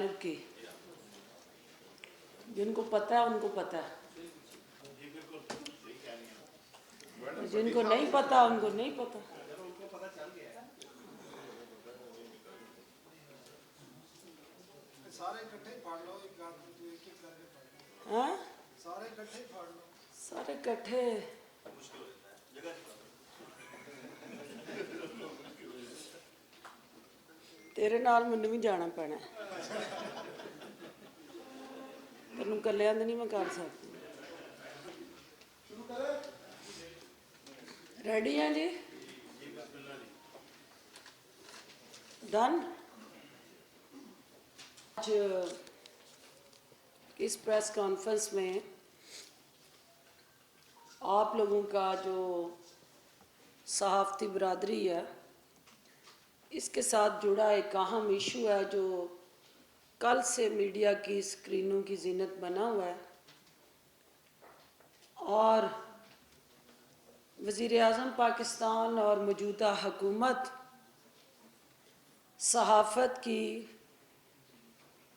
जानिब की, जिनको पता है उनको पता है, जिनको नहीं पता उनको नहीं पता। सारे इकट्ठे पढ़ लो, एक एक करके पढ़ लो। हाँ, सारे इकट्ठे पढ़ लो। सारे इकट्ठे तेरे नाल मैनूं भी जाना पैना, तैनूं कल्लियां तो नहीं मैं कर सकती। रेडी हैं जी? डन। आज इस प्रेस कॉन्फ्रेंस में आप लोगों का जो सहाफ़ती बरादरी है, इसके साथ जुड़ा एक अहम इशू है जो कल से मीडिया की स्क्रीनों की जीनत बना हुआ है। और वज़ीर-ए-आज़म पाकिस्तान और मौजूदा हुकूमत सहाफ़त की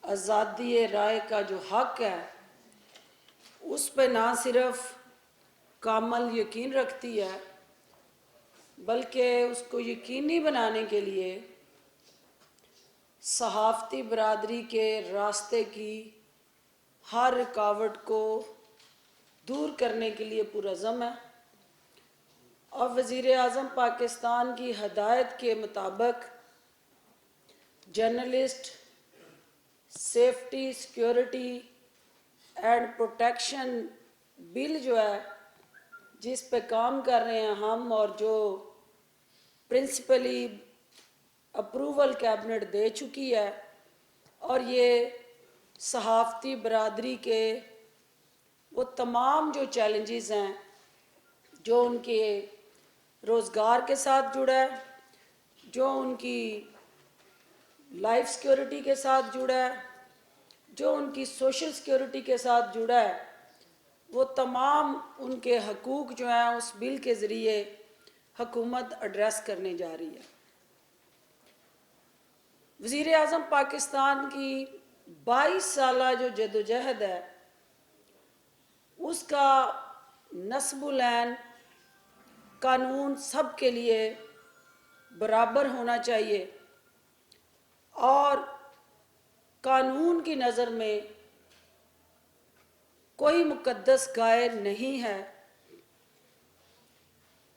आज़ादी राय का जो हक़ है उस पर ना सिर्फ कामल यकीन रखती है, बल्कि उसको यकीनी बनाने के लिए सहाफ़ती बरादरी के रास्ते की हर रुकावट को दूर करने के लिए पुरज़म है। और वज़ीर-ए-आज़म पाकिस्तान की हदायत के मुताबिक journalist safety security and protection bill जो है जिस पे काम कर रहे हैं हम, और जो प्रिंसिपली अप्रूवल कैबिनेट दे चुकी है, और ये सहाफ़ती बरादरी के वो तमाम जो चैलेंजेस हैं जो उनके रोज़गार के साथ जुड़ा है, जो उनकी लाइफ सिक्योरिटी के साथ जुड़ा है, जो उनकी सोशल सिक्योरिटी के साथ जुड़ा है, वो तमाम उनके हकूक़ जो हैं उस बिल के ज़रिए हुकूमत एड्रेस करने जा रही है। वज़ीर-ए-आज़म पाकिस्तान की 22 साला जो जदोजहद है उसका नस्बुल ऐन कानून सब के लिए बराबर होना चाहिए, और कानून की नज़र में कोई मुक़द्दस गाय नहीं है।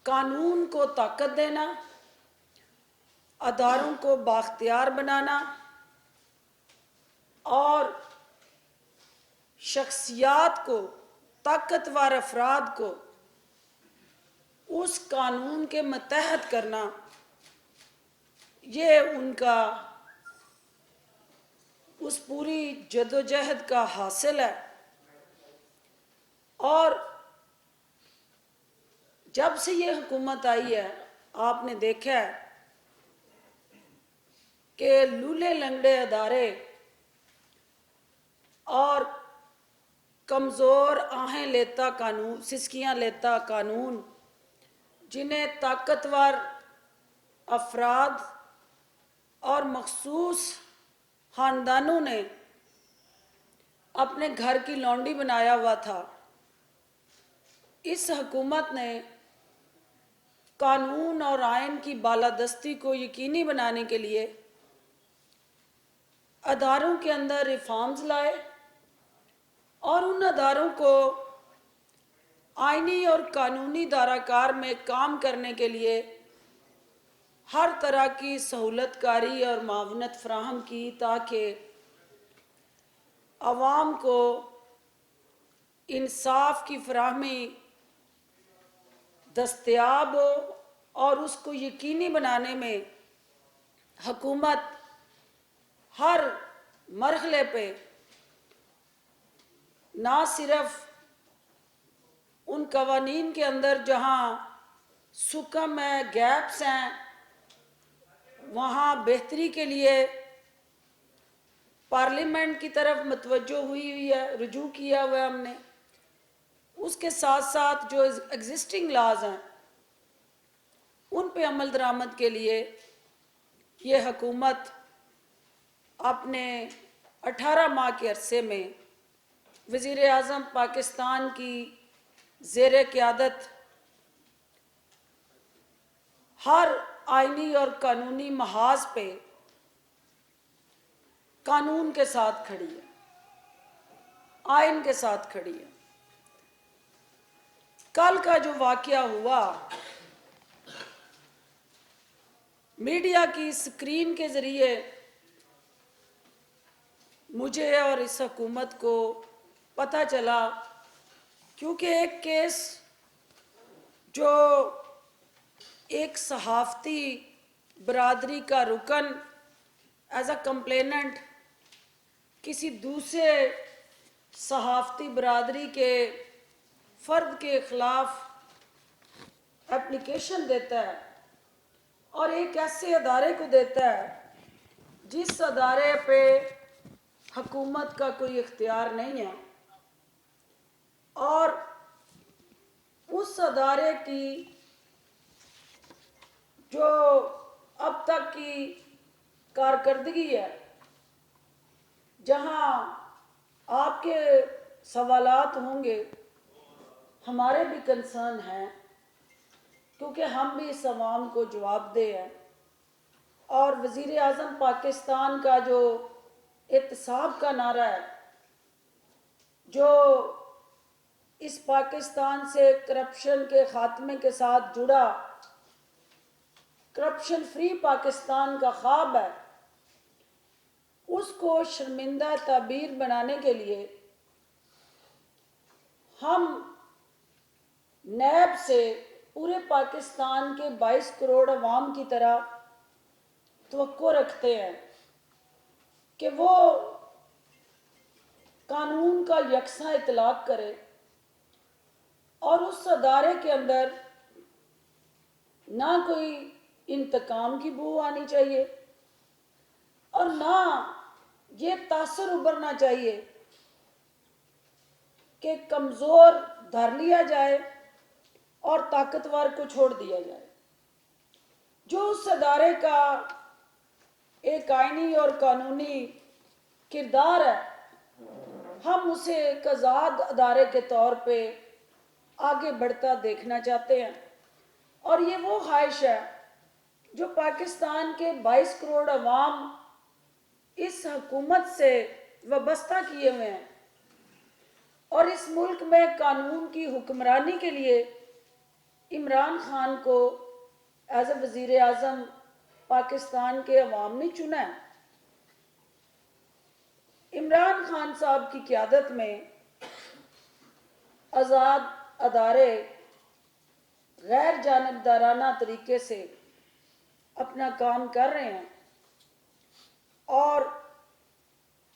कानून को ताकत देना, अदारों को बाख्तियार बनाना और शख्सियात को, ताकतवर अफराद को उस कानून के मतहत करना, ये उनका उस पूरी जदोजहद का हासिल है। और जब से ये हुकूमत आई है आपने देखा है कि लूले लंगड़े अदारे और कमज़ोर आहें लेता कानून, सिसकियाँ लेता कानून, जिन्हें ताकतवर अफराद और मखसूस ख़ानदानों ने अपने घर की लौंडी बनाया हुआ था, इस हुकूमत ने कानून और आइन की बालादस्ती को यकीनी बनाने के लिए अदारों के अंदर रिफॉर्म्स लाए और उन अदारों को आइनी और कानूनी दायराकार में काम करने के लिए हर तरह की सहूलतकारी और मावनत फराहम की, ताकि आवाम को इंसाफ की फराहमी दस्तयाब हो, और उसको यकीनी बनाने में हुकूमत हर मरहले पे ना सिर्फ उन कवानीन के अंदर जहाँ सुकम है, गैप्स हैं, वहाँ बेहतरी के लिए पार्लियामेंट की तरफ मतवज्जो हुई है, रुजू किया हुआ है हमने, उसके साथ साथ जो एग्जिस्टिंग लॉज हैं उन पे अमल दरामद के लिए ये हुकूमत अपने 18 माह के अरसे में वज़ीर आज़म पाकिस्तान की ज़ेर क़यादत हर आइनी और कानूनी महाज पे कानून के साथ खड़ी है, आइन के साथ खड़ी है। कल का जो वाक़या हुआ, मीडिया की स्क्रीन के ज़रिए मुझे और इस हुकूमत को पता चला, क्योंकि एक केस जो एक सहाफ़ती बरादरी का रुकन एज अ कंप्लेनेंट किसी दूसरे सहाफ़ती बरादरी के फ़र्द के ख़िलाफ़ एप्लीकेशन देता है और एक ऐसे अदारे को देता है जिस अदारे पे हुकूमत का कोई इख्तियार नहीं है, और उस अदारे की जो अब तक की कारकर्दगी है, जहां आपके सवालात होंगे, हमारे भी कंसर्न हैं, क्योंकि हम भी इस अवाम को जवाबदेह हैं। और वज़ीर आज़म पाकिस्तान का जो एहतसाब का नारा है, जो इस पाकिस्तान से करप्शन के ख़ात्मे के साथ जुड़ा, करप्शन फ्री पाकिस्तान का ख्वाब है, उसको शर्मिंदा ताबीर बनाने के लिए हम नैब से पूरे पाकिस्तान के 22 करोड़ अवाम की तरह तवक्को रखते हैं कि वो कानून का यकसा इतलाक़ करे और उस अदारे के अंदर ना कोई इंतकाम की बू आनी चाहिए और ना ये तासुर उभरना चाहिए कि कमज़ोर धर लिया जाए और ताकतवर को छोड़ दिया जाए। जो उस अदारे का एक आइनी और कानूनी किरदार है, हम उसे एक आज़ाद अदारे के तौर पे आगे बढ़ता देखना चाहते हैं। और ये वो ख्वाहिश है जो पाकिस्तान के 22 करोड़ अवाम इस हुकूमत से वाबस्ता किए हुए हैं और इस मुल्क में कानून की हुक्मरानी के लिए इमरान खान को एज ए वज़ीर आज़म पाकिस्तान के अवाम ने चुना है। इमरान खान साहब की क़यादत में आज़ाद अदारे गैर जानिबदाराना तरीके से अपना काम कर रहे हैं। और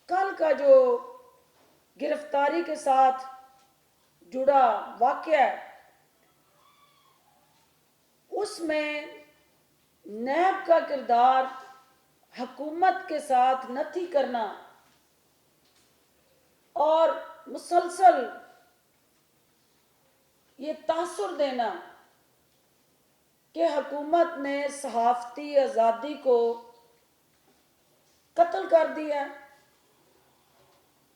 कल का जो गिरफ्तारी के साथ जुड़ा वाक़या है, उसमें नैब का किरदार हुकूमत के साथ नथी करना और मुसलसल ये तासुर देना कि हुकूमत ने सहाफ़ती आज़ादी को कत्ल कर दिया,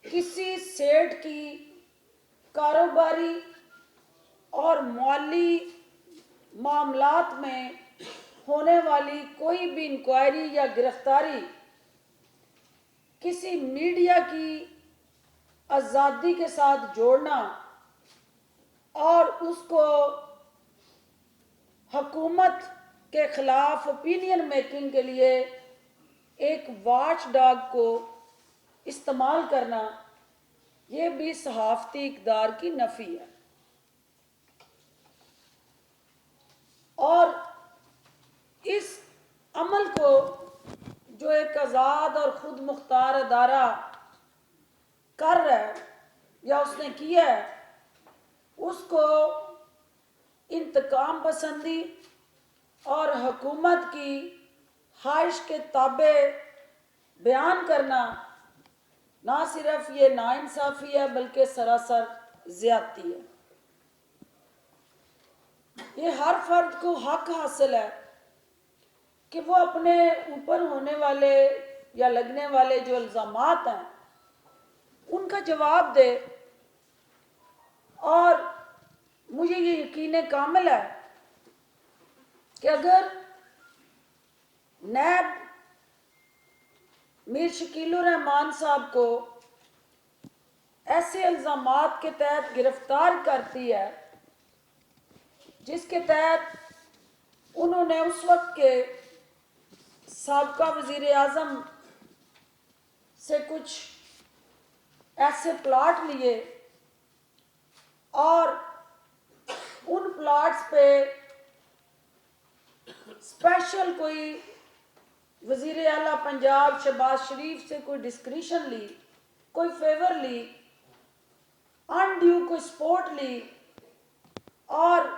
किसी सेठ की कारोबारी और माली मामलात में होने वाली कोई भी इंक्वायरी या गिरफ्तारी किसी मीडिया की आज़ादी के साथ जोड़ना और उसको हुकूमत के ख़िलाफ़ ओपिनियन मेकिंग के लिए एक वॉच डॉग को इस्तेमाल करना, ये भी सहाफ़ती इक़दार की नफ़ी है। और इस अमल को जो एक आज़ाद और ख़ुद मुख्तार अदारा कर रहा है या उसने किया है, उसको इंतकाम पसंदी और हुकूमत की ख्वाहिश के ताबे बयान करना ना सिर्फ ये नाइंसाफ़ी है बल्कि सरासर ज़्यादती है। ये हर फर्द को हक हासिल है कि वो अपने ऊपर होने वाले या लगने वाले जो इल्ज़ामात हैं उनका जवाब दे। और मुझे ये यकीन कामिल है कि अगर नैब मीर शकीलुर रहमान साहब को ऐसे इल्ज़ामात के तहत गिरफ्तार करती है जिसके तहत उन्होंने उस वक्त के साबका वज़ीर आज़म से कुछ ऐसे प्लाट लिए और उन प्लाट्स पे स्पेशल कोई वज़ीर आला पंजाब शहबाज शरीफ से कोई डिस्क्रिशन ली, कोई फेवर ली, अनड्यू कोई सपोर्ट ली और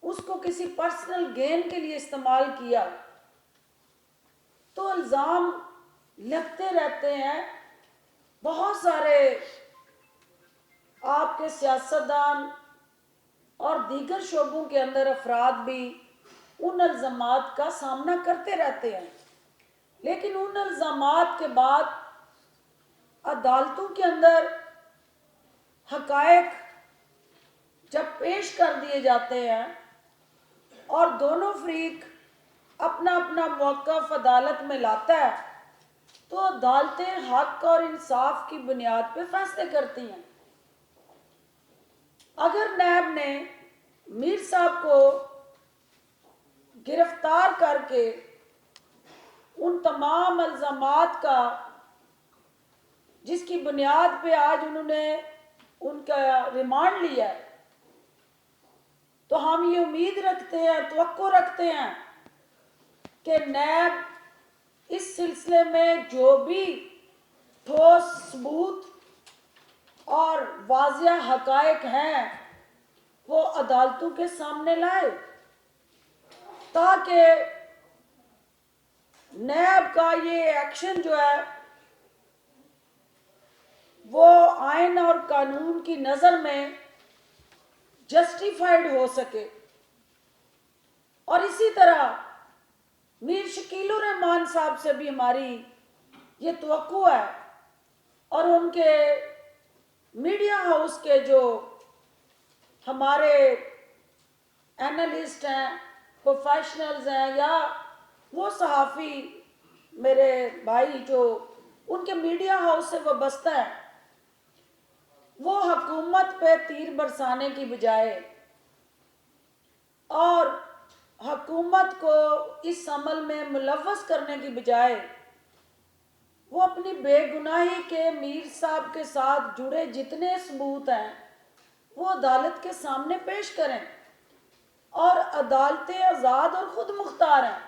उसको किसी पर्सनल गेन के लिए इस्तेमाल किया, तो इल्ज़ाम लगते रहते हैं। बहुत सारे आपके सियासतदान और दीगर शोबों के अंदर अफराद भी उन इल्ज़ामात का सामना करते रहते हैं, लेकिन उन इल्ज़ामात के बाद अदालतों के अंदर हक़ाइक़ जब पेश कर दिए जाते हैं और दोनों फरीक अपना अपना मौक़िफ़ अदालत में लाता है, तो अदालतें हक़ और इंसाफ की बुनियाद पर फैसले करती हैं। अगर नैब ने मीर साहब को गिरफ्तार करके उन तमाम इल्ज़ामात का जिसकी बुनियाद पे आज उन्होंने उनका रिमांड लिया है, तो हम ये उम्मीद रखते हैं, तवक्को रखते हैं कि नैब इस सिलसिले में जो भी ठोस सबूत और वाज़िया हक़ाइक़ हैं वो अदालतों के सामने लाए, ताकि नैब का ये एक्शन जो है वो आइन और कानून की नज़र में जस्टिफाइड हो सके। और इसी तरह मीर शकीलुर रहमान साहब से भी हमारी ये तवक्को है और उनके मीडिया हाउस के जो हमारे एनालिस्ट हैं, प्रोफेशनल्स हैं, या वो सहाफ़ी मेरे भाई जो उनके मीडिया हाउस से वाबस्ता है, वो हुकूमत पे तीर बरसाने की बजाय और हुकूमत को इस अमल में मुलव्वस करने की बजाय वो अपनी बेगुनाही के मीर साहब के साथ जुड़े जितने सबूत हैं वो अदालत के सामने पेश करें। और अदालतें आज़ाद और ख़ुद मुख्तार हैं।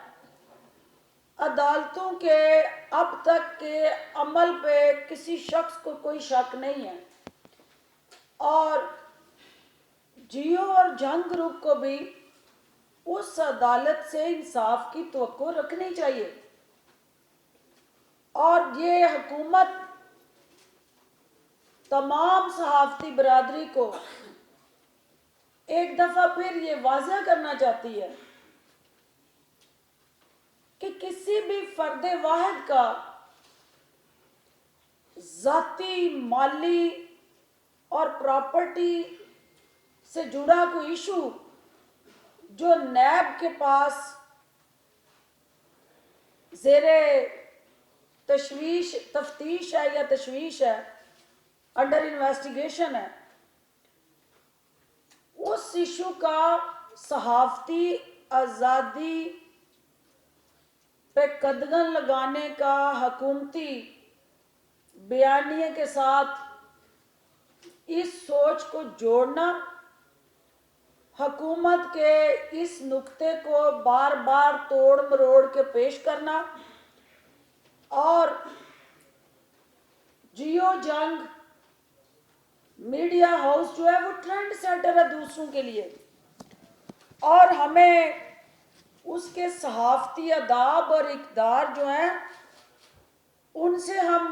अदालतों के अब तक के अमल पे किसी शख्स को कोई शक नहीं है और जियो और जंग ग्रुप को भी उस अदालत से इंसाफ की तवक्को रखनी चाहिए। और ये हुकूमत तमाम सहाफ़ती बरादरी को एक दफ़ा फिर ये वाज़ह करना चाहती है कि किसी भी फ़र्द वाहिद का ज़ाती, माली और प्रॉपर्टी से जुड़ा कोई इशू जो नैब के पास ज़ेरे तशवीश तफ्तीश है या तशवीश है, अंडर इन्वेस्टिगेशन है, उस इशू का सहाफ़ती आज़ादी पे कदगन लगाने का हुकूमती बयानिए के साथ इस सोच को जोड़ना, हुकूमत के इस नुक्ते को बार बार तोड़ मरोड़ के पेश करना और जियो जंग मीडिया हाउस जो है वो ट्रेंड सेटर है दूसरों के लिए, और हमें उसके सहाफ़ती अदाब और इक़दार जो हैं उनसे हम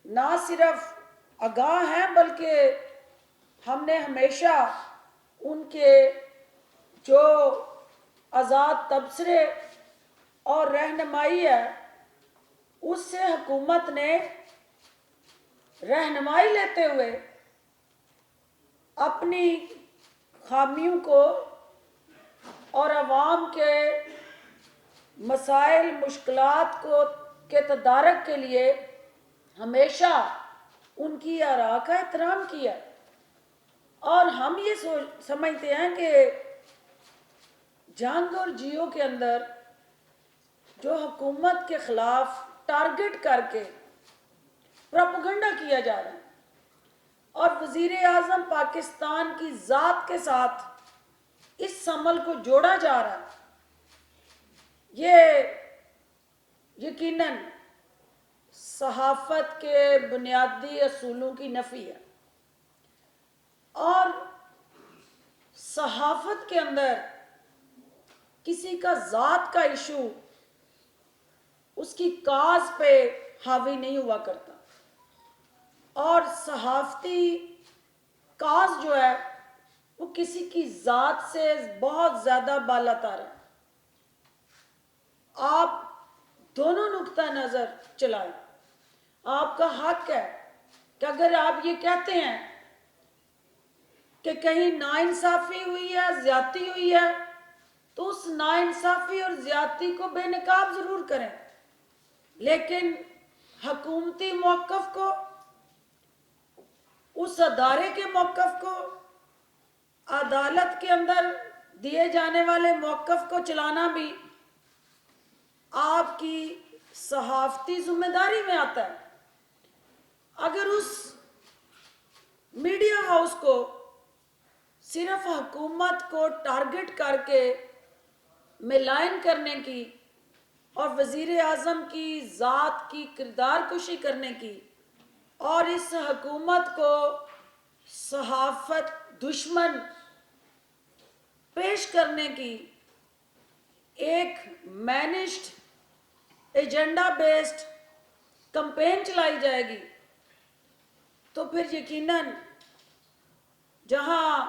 ना सिर्फ आगाह हैं बल्कि हमने हमेशा उनके जो आज़ाद तबसरे और रहनुमाई है उससे हुकूमत ने रहनुमाई लेते हुए अपनी खामियों को और अवाम के मसाइल मुश्किलात को के तदारक के लिए हमेशा उनकी आरा का एहतराम किया। और हम ये समझते हैं कि जंग और जियो के अंदर जो हुकूमत के खिलाफ टारगेट करके प्रोपेगेंडा किया जा रहा है और वजीर आज़म पाकिस्तान की ज़ात के साथ इस अमल को जोड़ा जा रहा है, ये यकीनन सहाफ़त के बुनियादी असूलों की नफ़ी है। और सहाफ़त के अंदर किसी का ज़ात का इशू उसकी काज पे हावी नहीं हुआ करता, और सहाफ़ती काज जो है वो किसी की ज़ात से बहुत ज़्यादा बालातर है। आप दोनों नुक्ता नज़र चलाएं। आपका हक है कि अगर आप ये कहते हैं कि कहीं नाइंसाफ़ी हुई है, ज़्यादती हुई है, तो उस नाइंसाफ़ी और ज़्यादती को बेनकाब ज़रूर करें, लेकिन हकूमती मौक़िफ़ को, उस अदारे के मौक़िफ़ को, अदालत के अंदर दिए जाने वाले मौक़िफ़ को चलाना भी आपकी सहाफ़ती ज़िम्मेदारी में आता है। अगर उस मीडिया हाउस को सिर्फ हुकूमत को टारगेट करके मिलान करने की और वज़ीर आज़म की ज़ात की किरदार कुशी करने की और इस हुकूमत को सहाफ़त दुश्मन पेश करने की एक मैनेज्ड एजेंडा बेस्ड कैंपेन चलाई जाएगी, तो फिर यकीनन जहां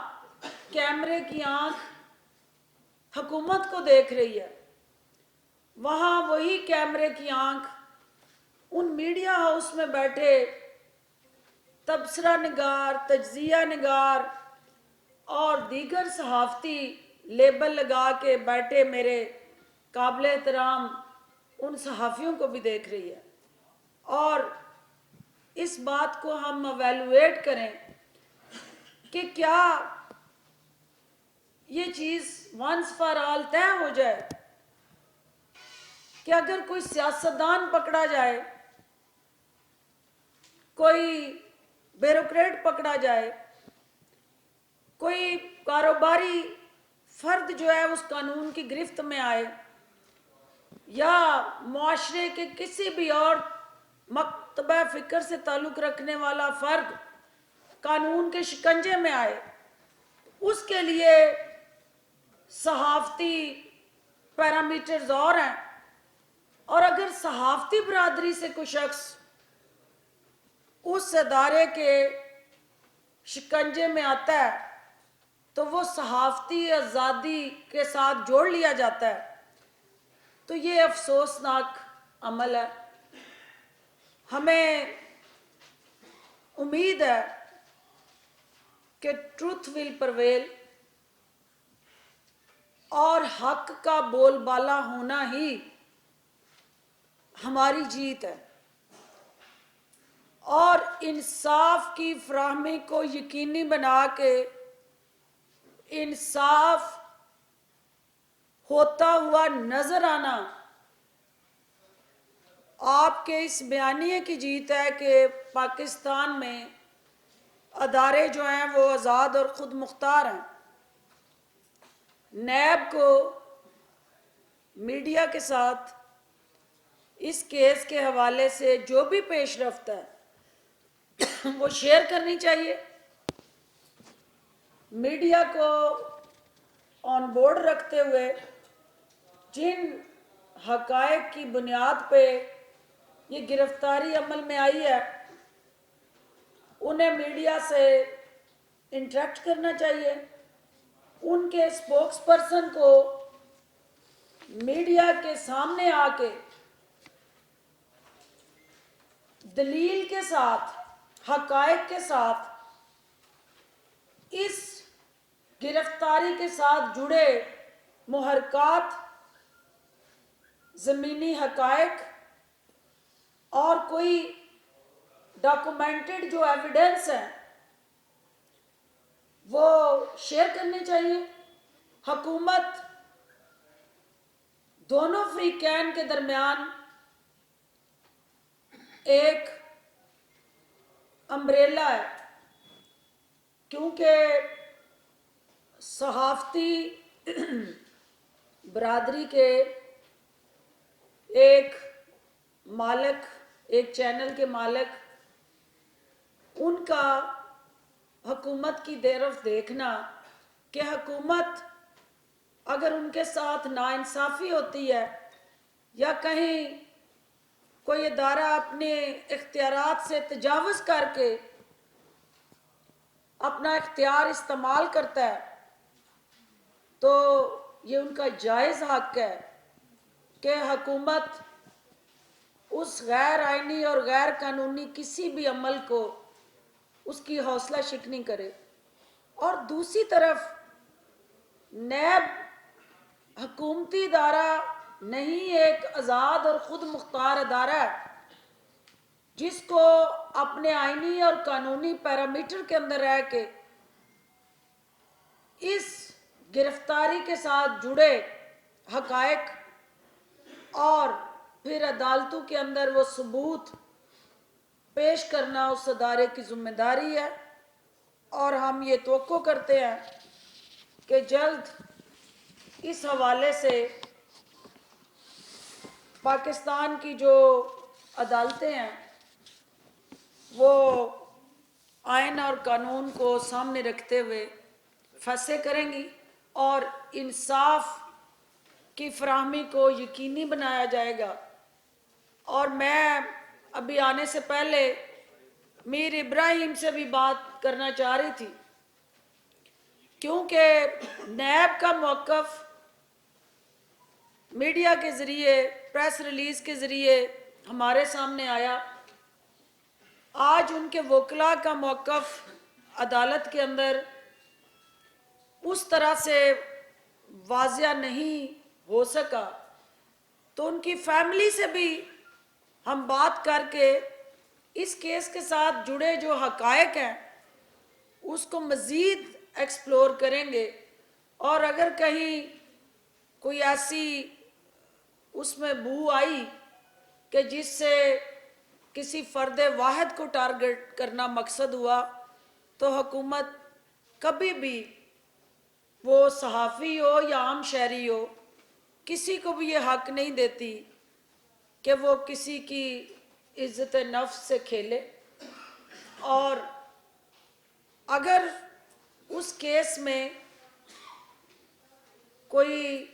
कैमरे की आंख हुकूमत को देख रही है, वहां वही कैमरे की आंख उन मीडिया हाउस में बैठे तबसरा निगार, तज्जिया निगार और दीगर सहाफ़ती लेबल लगा के बैठे मेरे काबिल एहतराम उन सहाफ़ियों को भी देख रही है। और इस बात को हम एवेलुएट करें कि क्या ये चीज़ वंस फॉर ऑल तय हो जाए कि अगर कोई सियासतदान पकड़ा जाए, कोई ब्यूरोक्रेट पकड़ा जाए, कोई कारोबारी फर्द जो है उस कानून की गिरफ्त में आए, या मुआशरे के किसी भी और मकतबा फ़िक्र से ताल्लुक़ रखने वाला फ़र्द कानून के शिकंजे में आए, उसके लिए सहाफ़ती पैरामीटर्स और हैं। और अगर सहाफ़ती बरादरी से कोई शख्स उस अदारे के शिकंजे में आता है तो वो सहाफ़ती आज़ादी के साथ जोड़ लिया जाता है, तो ये अफसोसनाक अमल है। हमें उम्मीद है कि ट्रुथ विल प्रिवेल और हक का बोलबाला होना ही हमारी जीत है, और इंसाफ की फराहमी को यकीनी बना के इंसाफ होता हुआ नजर आना आपके इस बयानिए की जीत है कि पाकिस्तान में अदारे जो हैं वो आज़ाद और ख़ुद मुख्तार हैं। नैब को मीडिया के साथ इस केस के हवाले से जो भी पेशरफ्त है वो शेयर करनी चाहिए। मीडिया को ऑन बोर्ड रखते हुए जिन हक़ाइक़ की बुनियाद पे ये गिरफ्तारी अमल में आई है, उन्हें मीडिया से इंटरेक्ट करना चाहिए। उनके स्पोक्स पर्सन को मीडिया के सामने आके दलील के साथ حقائق کے ساتھ اس گرفتاری کے ساتھ جڑے محرکات، زمینی حقائق اور کوئی ڈاکومنٹڈ جو ایویڈنس ہیں وہ شیئر کرنے چاہیے۔ حکومت دونوں فریقین کے درمیان ایک امبریلا ہے، کیونکہ صحافتی برادری کے ایک مالک، ایک چینل کے مالک، ان کا حکومت کی طرف دیکھنا کہ حکومت اگر ان کے ساتھ ناانصافی ہوتی ہے یا کہیں کوئی ادارہ اپنے اختیارات سے تجاوز کر کے اپنا اختیار استعمال کرتا ہے تو یہ ان کا جائز حق ہے کہ حکومت اس غیر آئینی اور غیر قانونی کسی بھی عمل کو اس کی حوصلہ شکنی کرے۔ اور دوسری طرف نیب حکومتی ادارہ نہیں، ایک آزاد اور خود مختار ادارہ ہے جس کو اپنے آئینی اور قانونی پیرامیٹر کے اندر رہ کے اس گرفتاری کے ساتھ جڑے حقائق اور پھر عدالتوں کے اندر وہ ثبوت پیش کرنا اس ادارے کی ذمہ داری ہے۔ اور ہم یہ توقع کرتے ہیں کہ جلد اس حوالے سے پاکستان کی جو عدالتیں ہیں وہ آئین اور قانون کو سامنے رکھتے ہوئے فیصلے کریں گی اور انصاف کی فراہمی کو یقینی بنایا جائے گا۔ اور میں ابھی آنے سے پہلے میر ابراہیم سے بھی بات کرنا چاہ رہی تھی، کیونکہ نیب کا موقف میڈیا کے ذریعے، پریس ریلیز کے ذریعے ہمارے سامنے آیا۔ آج ان کے وکلاء کا موقف عدالت کے اندر اس طرح سے واضح نہیں ہو سکا، تو ان کی فیملی سے بھی ہم بات کر کے اس کیس کے ساتھ جڑے جو حقائق ہیں اس کو مزید ایکسپلور کریں گے، اور اگر کہیں کوئی ایسی اس میں بو آئی کہ جس سے کسی فرد واحد کو ٹارگٹ کرنا مقصد ہوا تو حکومت کبھی بھی، وہ صحافی ہو یا عام شہری ہو، کسی کو بھی یہ حق نہیں دیتی کہ وہ کسی کی عزت نفس سے کھیلے۔ اور اگر اس کیس میں کوئی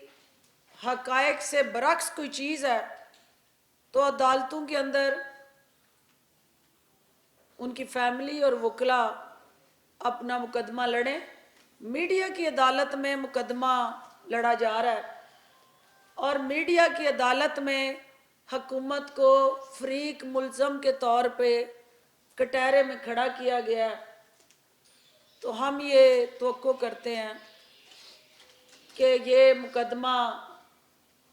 حقائق سے برعکس کوئی چیز ہے تو عدالتوں کے اندر ان کی فیملی اور وکلاء اپنا مقدمہ لڑیں۔ میڈیا کی عدالت میں مقدمہ لڑا جا رہا ہے اور میڈیا کی عدالت میں حکومت کو فریق ملزم کے طور پہ کٹہرے میں کھڑا کیا گیا ہے۔ تو ہم یہ توقع کرتے ہیں کہ یہ مقدمہ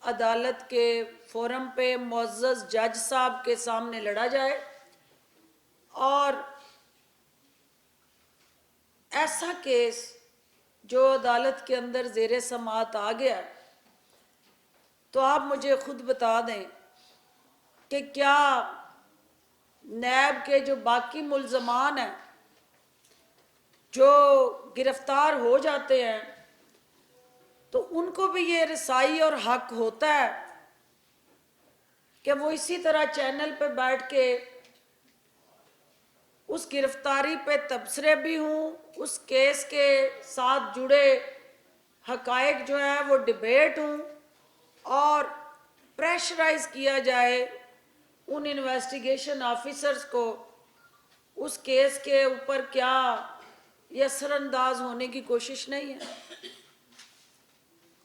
عدالت کے فورم پہ معزز جج صاحب کے سامنے لڑا جائے، اور ایسا کیس جو عدالت کے اندر زیر سماعت آ گیا ہے تو آپ مجھے خود بتا دیں کہ کیا نیب کے جو باقی ملزمان ہیں جو گرفتار ہو جاتے ہیں تو ان کو بھی یہ رسائی اور حق ہوتا ہے کہ وہ اسی طرح چینل پہ بیٹھ کے اس گرفتاری پہ تبصرے بھی ہوں، اس کیس کے ساتھ جڑے حقائق جو ہیں وہ ڈیبیٹ ہوں، اور پریشرائز کیا جائے ان انویسٹیگیشن آفیسرز کو اس کیس کے اوپر کیا یہ اثر انداز ہونے کی کوشش نہیں ہے۔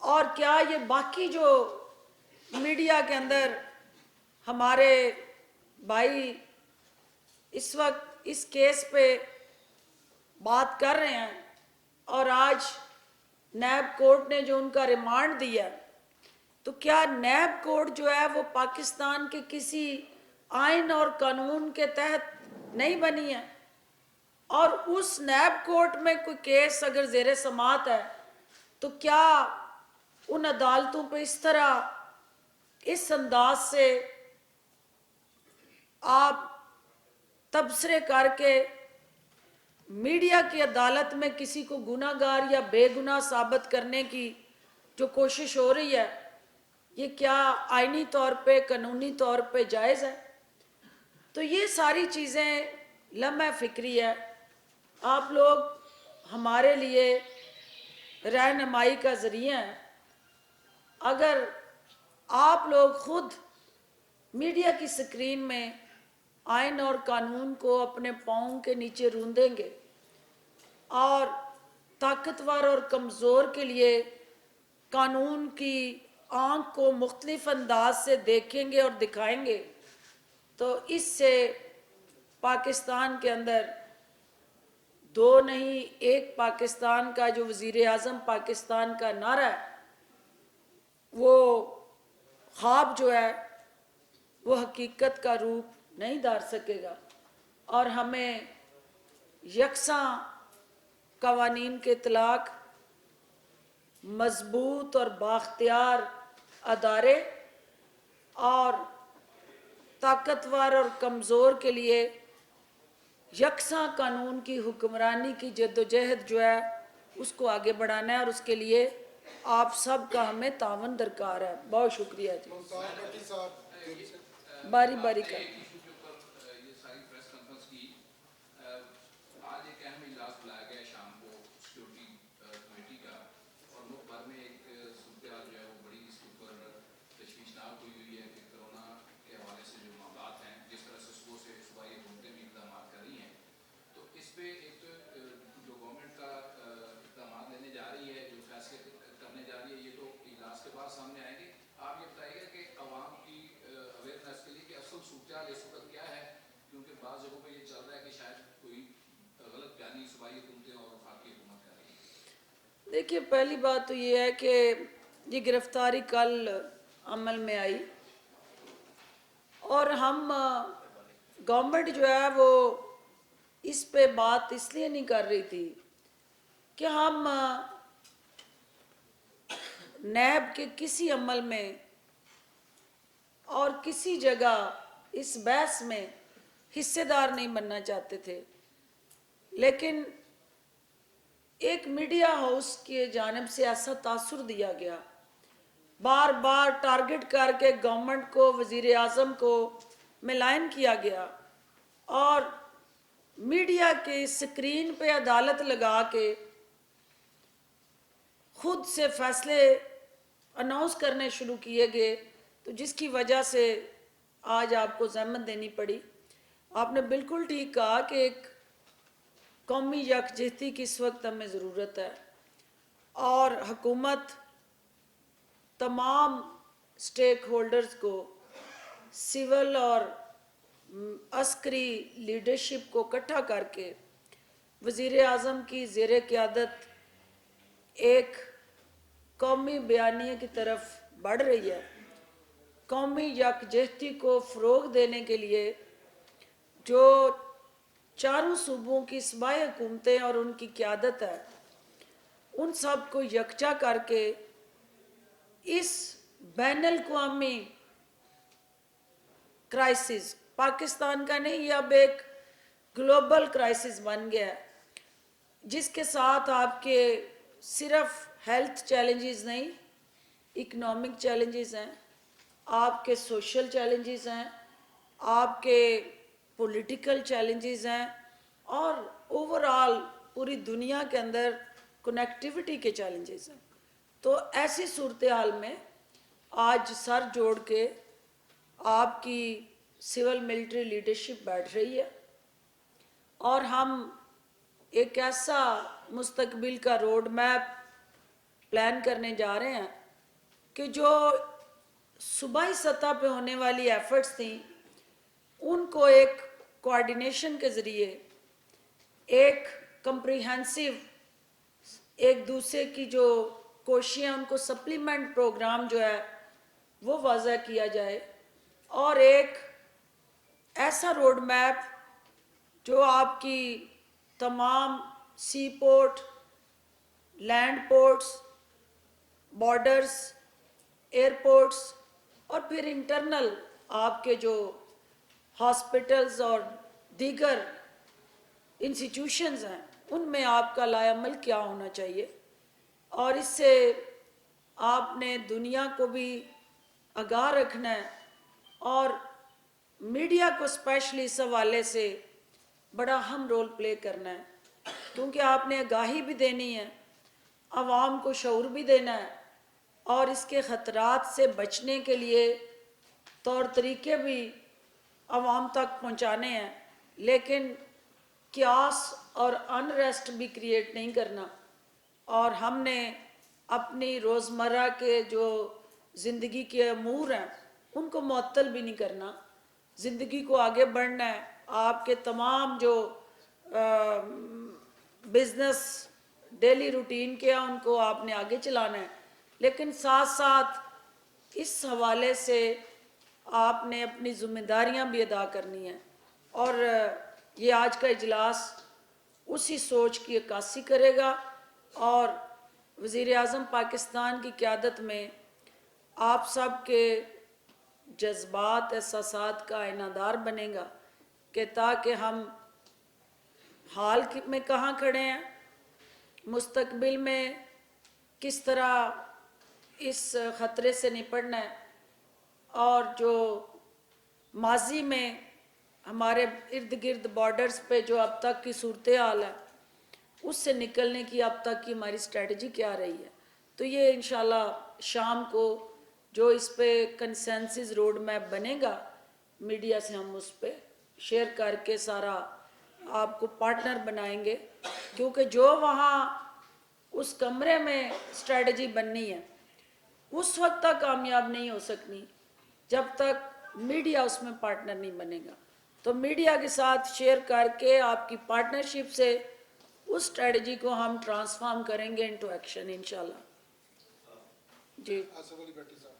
اور کیا یہ باقی جو میڈیا کے اندر ہمارے بھائی इस वक्त इस केस पे बात कर रहे हैं और आज नैब कोर्ट ने जो उनका रिमांड दिया, तो क्या नैब कोर्ट जो है वो पाकिस्तान के किसी आइन और कानून के तहत नहीं बनी है? और उस नैब कोर्ट में कोई केस अगर ज़ेरे समात है तो क्या उन अदालतों पे इस तरह इस अंदाज से आप तबसरे करके मीडिया की अदालत में किसी को गुनाहगार या बेगुनाह साबित करने की जो कोशिश हो रही है, ये क्या आईनी तौर पे कानूनी तौर पे जायज़ है? तो ये सारी चीज़ें लम्हा फ़िक्री है। आप लोग हमारे लिए रहनुमाई का ज़रिया है। अगर आप लोग खुद मीडिया की स्क्रीन में आइन और कानून को अपने पाँव के नीचे रूंदेंगे और ताकतवर और कमज़ोर के लिए कानून की आँख को मुख्तलिफ अंदाज से देखेंगे और दिखाएंगे, तो इससे पाकिस्तान के अंदर दो नहीं एक पाकिस्तान का जो वज़ीर आज़म पाकिस्तान का नारा है, वो ख्वाब जो है वो हकीकत का रूप नहीं धार सकेगा। और हमें यकसा कवानीन के इतलाक़, मजबूत और बाख्तियार अदारे और ताकतवर और कमज़ोर के लिए यकसा कानून की हुक्मरानी की जद्दोजहद जो है उसको आगे बढ़ाना है, और उसके लिए आप सब का हमें तावन दरकार है। बहुत शुक्रिया जी। बारी बारी का देखिए, पहली बात तो ये है कि ये गिरफ्तारी कल अमल में आई और हम गवर्नमेंट जो है वो इस पे बात इसलिए नहीं कर रही थी कि हम नैब के किसी अमल में और किसी जगह इस बहस में हिस्सेदार नहीं बनना चाहते थे, लेकिन एक मीडिया हाउस की जानिब से ऐसा तासुर दिया गया, बार बार टारगेट करके गवर्नमेंट को, वज़ीर आज़म को मिलायन किया गया और मीडिया के स्क्रीन पे अदालत लगा के खुद से फैसले अनाउंस करने शुरू किए गए, तो जिसकी वजह से आज आपको ज़हमत देनी पड़ी। आपने बिल्कुल ठीक कहा कि एक कौमी यकजहती की इस वक्त हमें ज़रूरत है और हुकूमत तमाम स्टेक होल्डर्स को, सिविल और अस्करी लीडरशिप को इकट्ठा करके वज़ीर आज़म की ज़ेरे क़यादत एक कौमी बयानिए की तरफ बढ़ रही है। कौमी यकजहती को फ़रोग़ देने के लिए जो चारों सूबों की सूबाई हुकूमतें और उनकी क़यादत है, उन सब को यकजा करके इस बैनुल-अक़वामी क्राइसिस, पाकिस्तान का नहीं, ये अब एक ग्लोबल क्राइसिस बन गया है, जिसके साथ आपके सिर्फ हेल्थ चैलेंजेस नहीं, इकोनॉमिक चैलेंजेस हैं, आपके सोशल चैलेंजेस हैं, आपके पॉलिटिकल चैलेंजेस हैं और ओवरऑल पूरी दुनिया के अंदर कनेक्टिविटी के चैलेंजेस हैं। तो ऐसी सूरत हाल में आज सर जोड़ के आपकी सिविल मिलिट्री लीडरशिप बैठ रही है और हम एक ऐसा मुस्तकबिल का रोड मैप प्लान करने जा रहे हैं कि जो सूबाई सतह पे होने वाली एफर्ट्स थी उनको एक کوآرڈینیشن کے ذریعے ایک کمپریہنسو ایک دوسرے کی جو کوششیں ان کو سپلیمنٹ پروگرام جو ہے وہ واضح کیا جائے، اور ایک ایسا روڈ میپ جو آپ کی تمام sea port, land ports, borders, airports اور پھر انٹرنل آپ کے جو ہاسپٹلز اور دیگر انسٹیٹیوشنز ہیں ان میں آپ کا لائے عمل کیا ہونا چاہیے، اور اس سے آپ نے دنیا کو بھی آگاہ رکھنا ہے اور میڈیا کو اسپیشلی اس حوالے سے بڑا اہم رول پلے کرنا ہے، کیونکہ آپ نے آگاہی بھی دینی ہے، عوام کو شعور بھی دینا ہے، اور اس کے خطرات سے بچنے کے لیے طور طریقے بھی عوام تک پہنچانے ہیں، لیکن کیاس اور انریسٹ بھی کریٹ نہیں کرنا، اور ہم نے اپنی روزمرہ کے جو زندگی کے امور ہیں ان کو معطل بھی نہیں کرنا، زندگی کو آگے بڑھنا ہے، آپ کے تمام جو بزنس ڈیلی روٹین کے ہیں ان کو آپ نے آگے چلانا ہے، لیکن ساتھ ساتھ اس حوالے سے آپ نے اپنی ذمہ داریاں بھی ادا کرنی ہیں، اور یہ آج کا اجلاس اسی سوچ کی عکاسی کرے گا، اور وزیر اعظم پاکستان کی قیادت میں آپ سب کے جذبات، احساسات کا آئینہ دار بنے گا کہ تاکہ ہم حال میں کہاں کھڑے ہیں، مستقبل میں کس طرح اس خطرے سے نپٹنا ہے، اور جو ماضی میں ہمارے ارد گرد بارڈرز پہ جو اب تک کی صورتحال ہے اس سے نکلنے کی اب تک کی ہماری اسٹریٹجی کیا رہی ہے، تو یہ انشاءاللہ شام کو جو اس پہ کنسنسس روڈ میپ بنے گا میڈیا سے ہم اس پہ شیئر کر کے سارا آپ کو پارٹنر بنائیں گے، کیونکہ جو وہاں اس کمرے میں اسٹریٹجی بننی ہے اس وقت تک کامیاب نہیں ہو سکنی جب تک میڈیا اس میں پارٹنر نہیں بنے گا، تو میڈیا کے ساتھ شیئر کر کے آپ کی پارٹنرشپ سے اس اسٹریٹجی کو ہم ٹرانسفارم کریں گے انٹو ایکشن انشاءاللہ۔ جی آصف علی بھٹی صاحب۔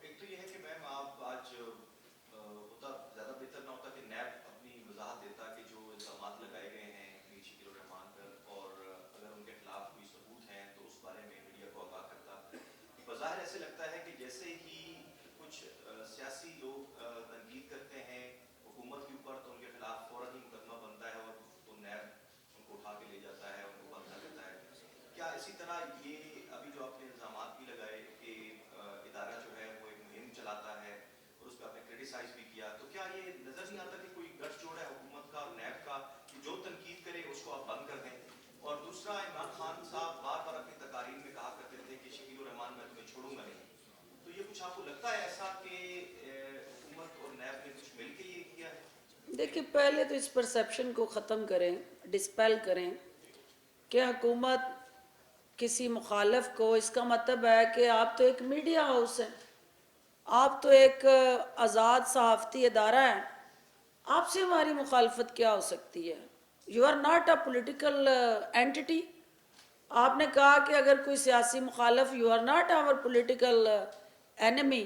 ایک تو یہ ہے کہ میم آپ آج ہوتا زیادہ بہتر نہ ہوتا کہ نیب اپنی وضاحت دیتا کہ جو الزامات لگائے گئے ہیں میر شکیل الرحمان پر، اور اگر ان کے خلاف کوئی ثبوت ہیں تو اس بارے میں میڈیا کو آگاہ کرتا۔ بظاہر ایسے لگتا ہے کہ جیسے ہی کچھ سیاسی لوگ تنقید کرتے ہیں حکومت کے اوپر تو ان کے خلاف فوراً ہی مقدمہ بنتا ہے اور تو نیب ان کو اٹھا کے لے جاتا ہے، ان کو بند کر دیتا ہے۔ کیا اسی طرح یہ ابھی جو آپ نے الزامات بھی لگائے کہ ادارہ جو ہے وہ ایک مہم چلاتا ہے اور اس پہ آپ نے کریٹیسائز بھی کیا، تو کیا یہ نظر نہیں آتا کہ کوئی گٹھ جوڑ ہے حکومت کا اور نیب کا کہ جو تنقید کرے اس کو آپ بند کر دیں؟ اور دوسرا، عمران خان صاحب بار بار اپنی تقاریر میں کہا کرتے تھے کہ شکیل الرحمان میں تمہیں چھوڑوں گا نہیں، تو یہ کچھ آپ کو لگتا ہے ایسا کہ حکومت اور نیب نے کچھ مل کے یہ کیا ہے؟ دیکھیں، پہلے تو اس پرسیپشن کو ختم کریں، ڈسپیل کریں کہ حکومت کسی مخالف کو، اس کا مطلب ہے کہ آپ تو ایک میڈیا ہاؤس ہیں، آپ تو ایک آزاد صحافتی ادارہ ہیں، آپ سے ہماری مخالفت کیا ہو سکتی ہے؟ You are not a political anti. آپ نے کہا کہ اگر کوئی سیاسی مخالف، you are not our political enemy,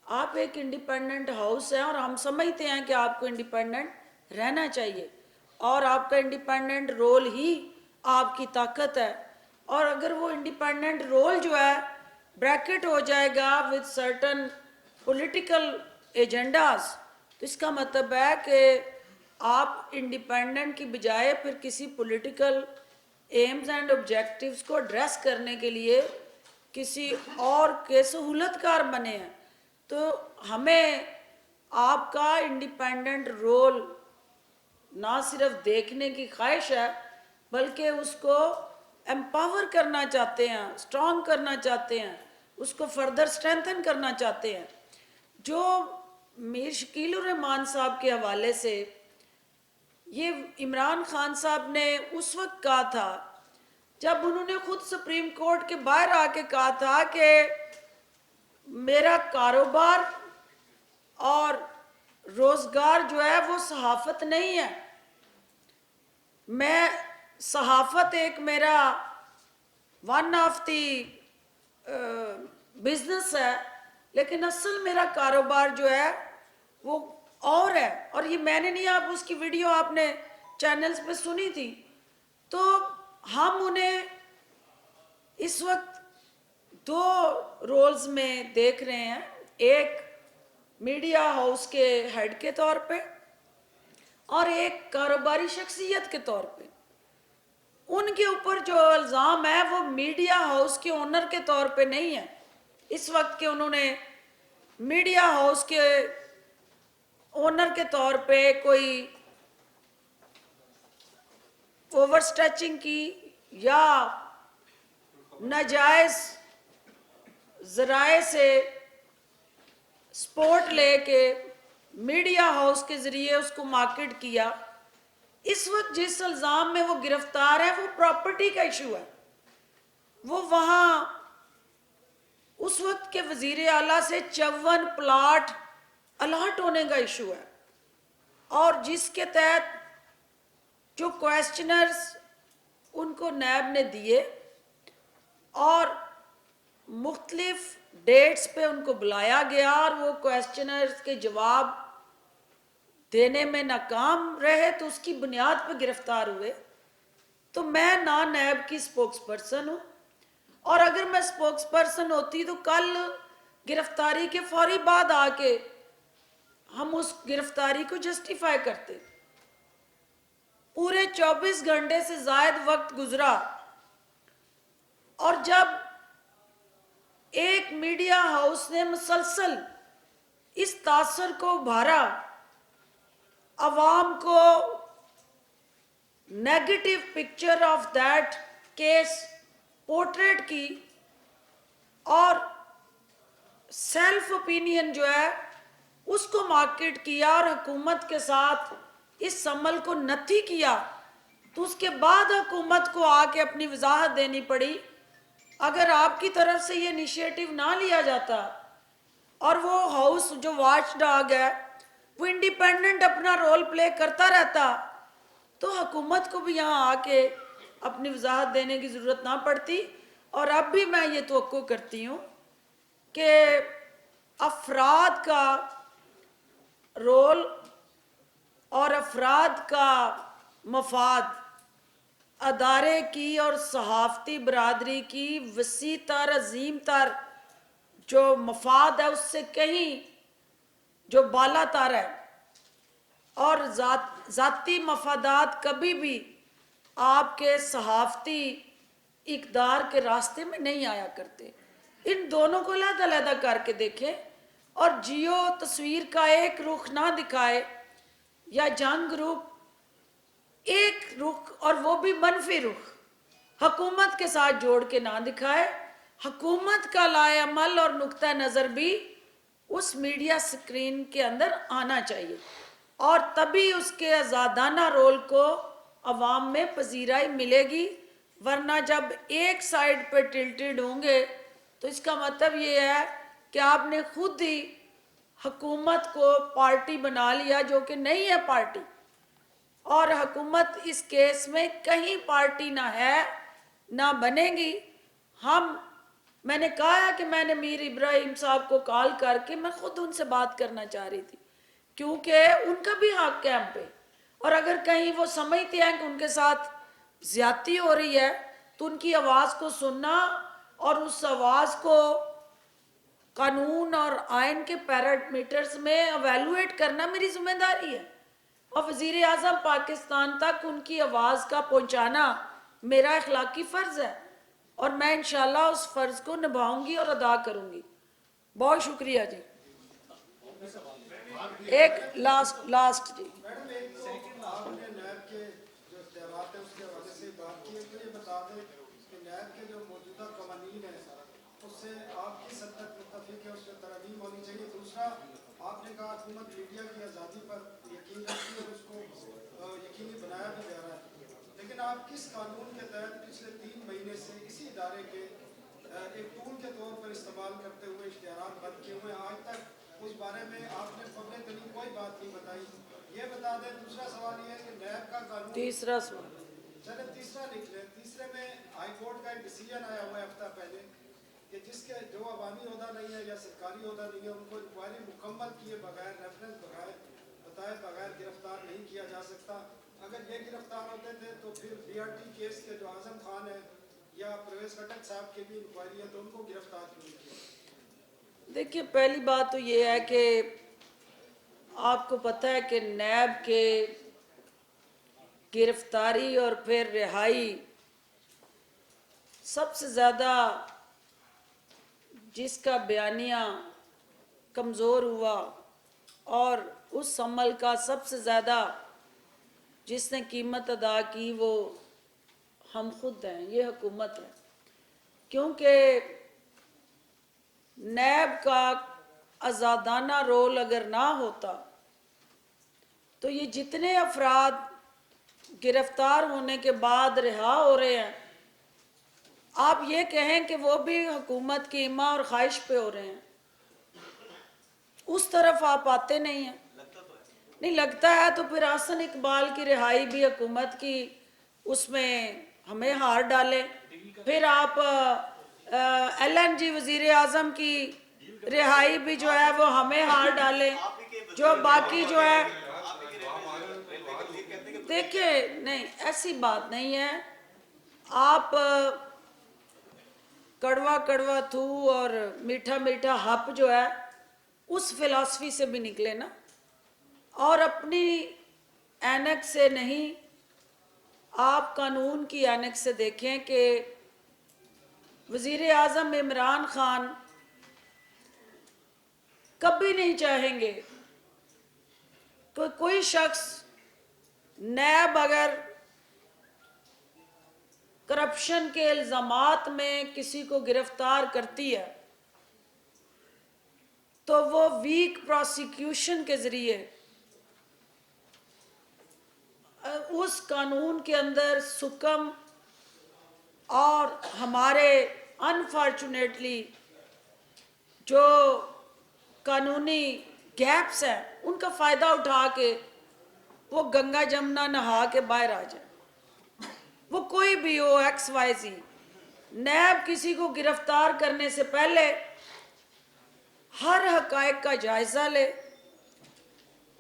آپ ایک انڈیپینڈنٹ ہاؤس ہیں، اور ہم سمجھتے ہیں کہ آپ کو انڈیپینڈنٹ رہنا چاہیے، اور آپ کا انڈیپینڈنٹ رول ہی آپ کی طاقت ہے، اور اگر وہ انڈیپینڈنٹ رول جو ہے بریکٹ ہو جائے گا with certain political agendas، تو اس کا مطلب ہے کہ آپ انڈیپینڈنٹ کی بجائے پھر کسی پولیٹیکل ایمز اینڈ آبجیکٹیوز کو ایڈریس کرنے کے لیے کسی اور کے سہولت کار بنے ہیں، تو ہمیں آپ کا انڈیپینڈنٹ رول نہ صرف دیکھنے کی خواہش ہے بلکہ اس کو امپاور کرنا چاہتے ہیں، اسٹرانگ کرنا چاہتے ہیں، اس کو فردر اسٹرینتھن کرنا چاہتے ہیں۔ جو میر شکیل الرحمان صاحب کے حوالے سے یہ عمران خان صاحب نے اس وقت کہا تھا جب انہوں نے خود سپریم کورٹ کے باہر آ کے کہا تھا کہ میرا کاروبار اور روزگار جو ہے وہ صحافت نہیں ہے. میں صحافت ایک میرا ون آف دی بزنس ہے، لیکن اصل میرا کاروبار جو ہے وہ اور ہے. اور یہ میں نے نہیں، آپ اس کی ویڈیو آپ نے چینلز پہ سنی تھی. تو ہم انہیں اس وقت دو رولز میں دیکھ رہے ہیں، ایک میڈیا ہاؤس کے ہیڈ کے طور پہ اور ایک کاروباری شخصیت کے طور پہ. ان کے اوپر جو الزام ہے وہ میڈیا ہاؤس کے اونر کے طور پہ نہیں ہے. اس وقت کہ انہوں نے میڈیا ہاؤس کے اونر کے طور پہ کوئی اوور سٹریچنگ کی یا ناجائز ذرائع سے سپورٹ لے کے میڈیا ہاؤس کے ذریعے اس کو مارکیٹ کیا. اس وقت جس الزام میں وہ گرفتار ہے وہ پراپرٹی کا ایشو ہے. وہ وہاں اس وقت کے وزیر اعلیٰ سے 54 پلاٹ الاٹ ہونے کا ایشو ہے، اور جس کے تحت جو کویسچنرز ان کو نیب نے دیے اور مختلف ڈیٹس پہ ان کو بلایا گیا اور وہ کویسچنرز کے جواب دینے میں ناکام رہے تو اس کی بنیاد پہ گرفتار ہوئے. تو میں نہ نیب کی سپوکس پرسن ہوں، اور اگر میں سپوکس پرسن ہوتی تو کل گرفتاری کے فوری بعد آ کے ہم اس گرفتاری کو جسٹیفائی کرتے. پورے 24 گھنٹے سے زائد وقت گزرا، اور جب ایک میڈیا ہاؤس نے مسلسل اس تاثر کو ابھارا، عوام کو negative picture of that case portrait کی اور سیلف اوپینین جو ہے اس کو مارکیٹ کیا اور حکومت کے ساتھ اس عمل کو نتھی کیا، تو اس کے بعد حکومت کو آ کے اپنی وضاحت دینی پڑی. اگر آپ کی طرف سے یہ انیشیٹو نہ لیا جاتا اور وہ ہاؤس جو واچ ڈاگ ہے وہ انڈیپینڈنٹ اپنا رول پلے کرتا رہتا، تو حکومت کو بھی یہاں آ کے اپنی وضاحت دینے کی ضرورت نہ پڑتی. اور اب بھی میں یہ توقع کرتی ہوں کہ افراد کا رول اور افراد کا مفاد ادارے کی اور صحافتی برادری کی وسیع تر عظیم تر جو مفاد ہے اس سے کہیں جو بالا تر ہے، اور ذاتی مفادات کبھی بھی آپ کے صحافتی اقدار کے راستے میں نہیں آیا کرتے. ان دونوں کو علیحدہ علیحدہ کر کے دیکھیں اور جیو تصویر کا ایک رخ نہ دکھائے یا جنگ گروپ ایک رخ اور وہ بھی منفی رخ حکومت کے ساتھ جوڑ کے نہ دکھائے. حکومت کا لائے عمل اور نقطہ نظر بھی اس میڈیا سکرین کے اندر آنا چاہیے، اور تبھی اس کے آزادانہ رول کو عوام میں پذیرائی ملے گی. ورنہ جب ایک سائیڈ پہ ٹلٹڈ ہوں گے تو اس کا مطلب یہ ہے کہ آپ نے خود ہی حکومت کو پارٹی بنا لیا جو کہ نہیں ہے پارٹی، اور حکومت اس کیس میں کہیں پارٹی نہ ہے نہ بنے گی. میں نے کہا ہے کہ میں نے میر ابراہیم صاحب کو کال کر کے میں خود ان سے بات کرنا چاہ رہی تھی، کیونکہ ان کا بھی حق ہے ہم پہ، اور اگر کہیں وہ سمجھتے ہیں کہ ان کے ساتھ زیادتی ہو رہی ہے تو ان کی آواز کو سننا اور اس آواز کو قانون اور آئین کے پیرامیٹرز میں ایویلویٹ کرنا میری ذمہ داری ہے، اور وزیر اعظم پاکستان تک ان کی آواز کا پہنچانا میرا اخلاقی فرض ہے، اور میں انشاءاللہ اس فرض کو نبھاؤں گی اور ادا کروں گی. بہت شکریہ جی. ایک لاسٹ جی. میڈم ایک تو آپ نے نیب کے جو اختیارات ہیں اس کے حوالے سے بات کی ہے، تو یہ بتا دیں کہ نیب کے جو موجودہ قوانین ہیں اس سے آپ کس حد تک متفق ہے، اس میں ترمیم ہونی چاہیے. دوسرا آپ نے کہا حکومت میڈیا کی آزادی پر یقین رکھتی ہے اور اس کو یقینی بنایا بھی جا رہا ہے، لیکن آپ کس قانون کے تحت پچھلے 3 مہینے سے اسی ادارے کے ایک ٹول کے طور پر استعمال کرتے ہوئے اشتہارات بند کیے ہوئے آج تک उस बारे में आपने पब्लिकली कोई बात नहीं बताई। ये बता दें। दूसरा सवाल ये है कि नैब का कानून, तीसरा सवाल, चले तीसरा लिख लें। तीसरे में हाई कोर्ट का एक डिसीजन आया हुआ है हफ्ता पहले कि जिसके जो अवामी ओहदा नहीं है या सरकारी ओहदा नहीं है उनको इंक्वायरी मुकम्मल किए बगैर, रेफरेंस बगैर, बताए बगैर गिरफ्तार नहीं किया जा सकता। अगर ये गिरफ्तार होते थे तो फिर BRT केस के जो आजम खान है या परवेज खट्टक साहब की भी इंक्वायरी है, तो उनको गिरफ्तार क्यों नहीं किया? देखिए पहली बात तो ये है कि आपको पता है कि नैब के गिरफ्तारी और फिर रिहाई सबसे ज़्यादा जिसका बयानिया कमज़ोर हुआ और उस अमल का सबसे ज़्यादा जिसने कीमत अदा की वो हम खुद हैं, ये हुकूमत है। क्योंकि नैब का आज़ादाना रोल अगर ना होता तो ये जितने अफराद गिरफ्तार होने के बाद रिहा हो रहे हैं, आप ये कहें कि वो भी हुकूमत की इमा और ख्वाहिश पे हो रहे हैं, उस तरफ आप आते नहीं हैं। नहीं लगता है तो फिर आसन इकबाल की रिहाई भी हुकूमत की, उसमें हमें हार डाले। फिर आप LNG वजीर आज़म की रिहाई भी जो है वो हमें हार डाले। जो बाकी जो है, देखिए नहीं ऐसी बात नहीं है। आप कड़वा कड़वा थू और मीठा मीठा हप जो है उस फिलॉसफी से भी निकले ना, और अपनी ऐनक से नहीं, आप कानून की ऐनक से देखें कि वज़ीर आज़म इमरान खान कभी नहीं चाहेंगे कि कोई शख्स नैब अगर करप्शन के इल्ज़ामात में किसी को गिरफ्तार करती है तो वो वीक प्रोसिक्यूशन के ज़रिए उस कानून के अंदर सुकम और हमारे अनफॉर्चुनेटली जो कानूनी गैप्स हैं उनका फ़ायदा उठा के वो गंगा जमुना नहा के बाहर आ जाए। वो कोई भी हो, XYZ, नैब किसी को गिरफ्तार करने से पहले हर हकायक का जायज़ा ले,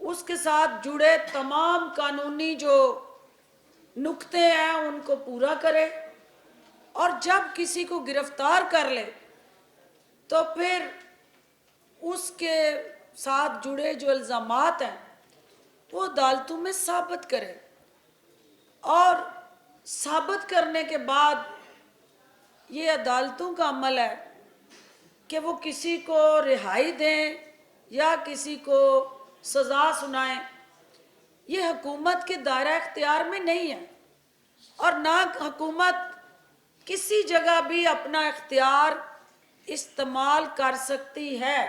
उसके साथ जुड़े तमाम कानूनी जो नुक्ते हैं उनको पूरा करे, और जब किसी को गिरफ्तार कर ले तो फिर उसके साथ जुड़े जो इल्ज़ामात हैं वो अदालतों में साबित करे, और साबित करने के बाद ये अदालतों का अमल है कि वो किसी को रिहाई दें या किसी को सज़ा सुनाएं। ये हुकूमत के दायरा इख्तियार में नहीं है, और ना हुकूमत किसी जगह भी अपना इख्तियार इस्तेमाल कर सकती है,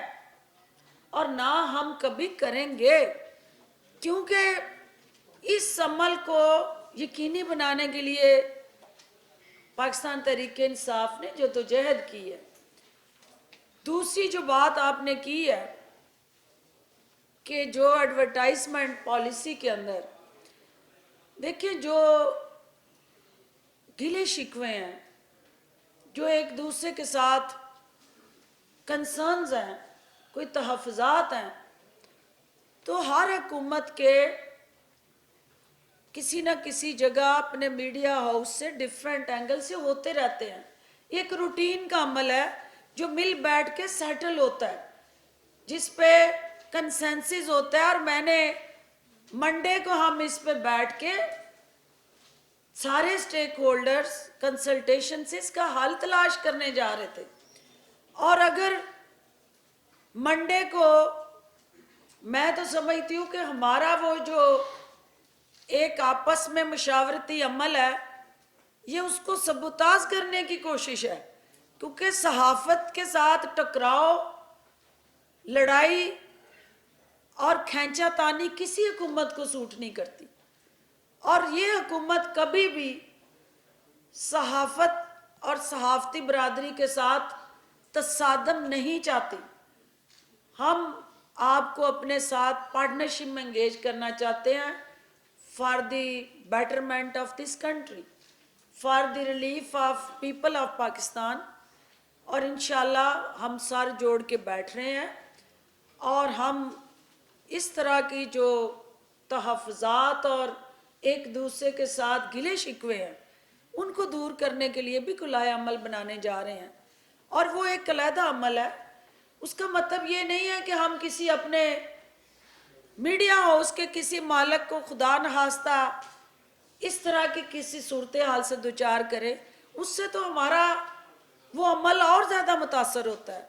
और ना हम कभी करेंगे। क्योंकि इस अमल को यकीनी बनाने के लिए पाकिस्तान तहरीक-ए-इंसाफ ने जद्दोजहद की है। दूसरी जो बात आपने की है कि जो एडवर्टाइजमेंट पॉलिसी के अंदर, देखिए जो गिले शिकवे हैं, जो एक दूसरे के साथ कंसर्न्स हैं, कोई तहफ़्फ़ुज़ात हैं, तो हर हुकूमत के किसी न किसी जगह अपने मीडिया हाउस से डिफरेंट एंगल से होते रहते हैं। एक रूटीन का अमल है जो मिल बैठ के सेटल होता है, जिस पे कंसेंसस होता है। और मैंने मंडे को हम इस पे बैठ के सारे स्टेक होल्डर्स कंसल्टेशन से इसका हल तलाश करने जा रहे थे, और अगर मंडे को मैं तो समझती हूँ कि हमारा वो जो एक आपस में मुशावरती अमल है ये उसको सबूताज करने की कोशिश है, क्योंकि सहाफत के साथ टकराव, लड़ाई और खींचातानी किसी हुकूमत को सूट नहीं करती, और ये हुकूमत कभी भी सहाफत और सहाफती बरादरी के साथ तसादम नहीं चाहती। हम آپ کو اپنے ساتھ پارٹنرشپ میں انگیج کرنا چاہتے ہیں for the betterment of this country, for the relief of people of Pakistan, اور انشاءاللہ ہم سر جوڑ کے بیٹھ رہے ہیں اور ہم اس طرح کی جو تحفظات اور ایک دوسرے کے ساتھ گلے شکوے ہیں ان کو دور کرنے کے لیے بھی کلائے عمل بنانے جا رہے ہیں، اور وہ ایک علیحدہ عمل ہے۔ اس کا مطلب یہ نہیں ہے کہ ہم کسی اپنے میڈیا ہاؤس کے کسی مالک کو خدا نخواستہ اس طرح کی کسی صورتحال سے دوچار کرے، اس سے تو ہمارا وہ عمل اور زیادہ متاثر ہوتا ہے۔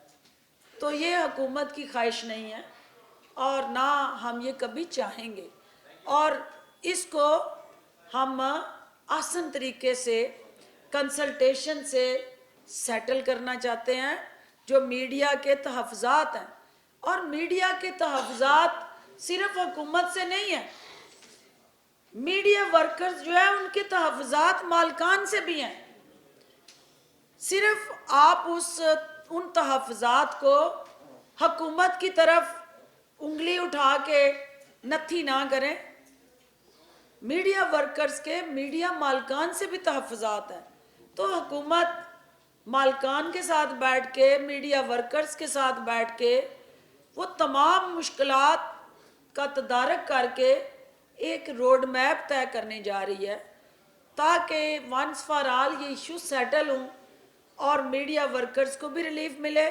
تو یہ حکومت کی خواہش نہیں ہے اور نہ ہم یہ کبھی چاہیں گے، اور اس کو ہم آسان طریقے سے کنسلٹیشن سے سیٹل کرنا چاہتے ہیں۔ جو میڈیا کے تحفظات ہیں، اور میڈیا کے تحفظات صرف حکومت سے نہیں ہیں، میڈیا ورکرز جو ہیں ان کے تحفظات مالکان سے بھی ہیں۔ صرف آپ ان تحفظات کو حکومت کی طرف انگلی اٹھا کے نتھی نہ کریں، میڈیا ورکرز کے میڈیا مالکان سے بھی تحفظات ہیں۔ تو حکومت مالکان کے ساتھ بیٹھ کے، میڈیا ورکرز کے ساتھ بیٹھ کے وہ تمام مشکلات کا تدارک کر کے ایک روڈ میپ طے کرنے جا رہی ہے تاکہ ونس فار آل یہ ایشو سیٹل ہوں اور میڈیا ورکرز کو بھی ریلیف ملے،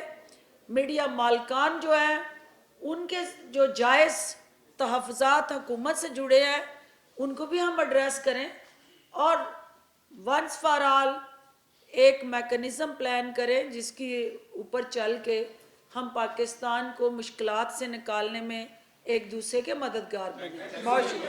میڈیا مالکان جو ہیں ان کے جو جائز تحفظات حکومت سے جڑے ہیں ان کو بھی ہم ایڈریس کریں، اور ونس فار آل ایک میکنزم پلان کریں جس کی اوپر چل کے ہم پاکستان کو مشکلات سے نکالنے میں ایک دوسرے کے مددگار بنیں۔ بہت شکریہ۔